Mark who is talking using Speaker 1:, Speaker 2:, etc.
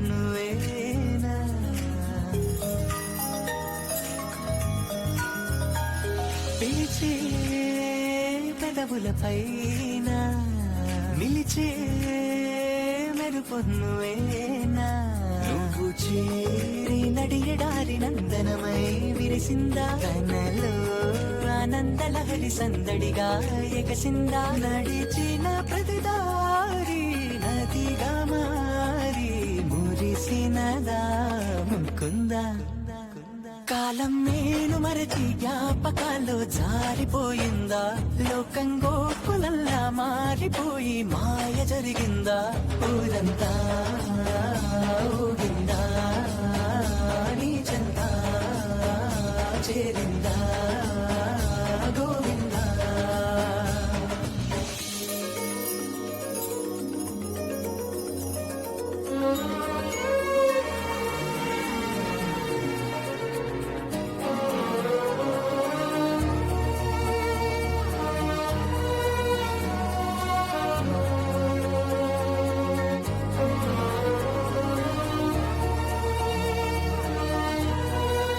Speaker 1: నువ్వేనా పిలిచే పెదవుల పైన నిలిచే మెరుపు నువ్వేనా నువ్వు చేరి నడియడారి నందనమై విరిసిందా కనలో ఆనందలహరి సందడిగా ఎగసిందా నడిచిన ప్రతిదారి నదిగా మారి మురిసినదా ముకుందా కాలం నేను మరచి జ్ఞాపకాల్లో జారిపోయిందా లోకం గోకులల్లా మారిపోయి మాయ జరిగిందా ఊరంతా ఊగిందా నీ చెంతా చేరిందా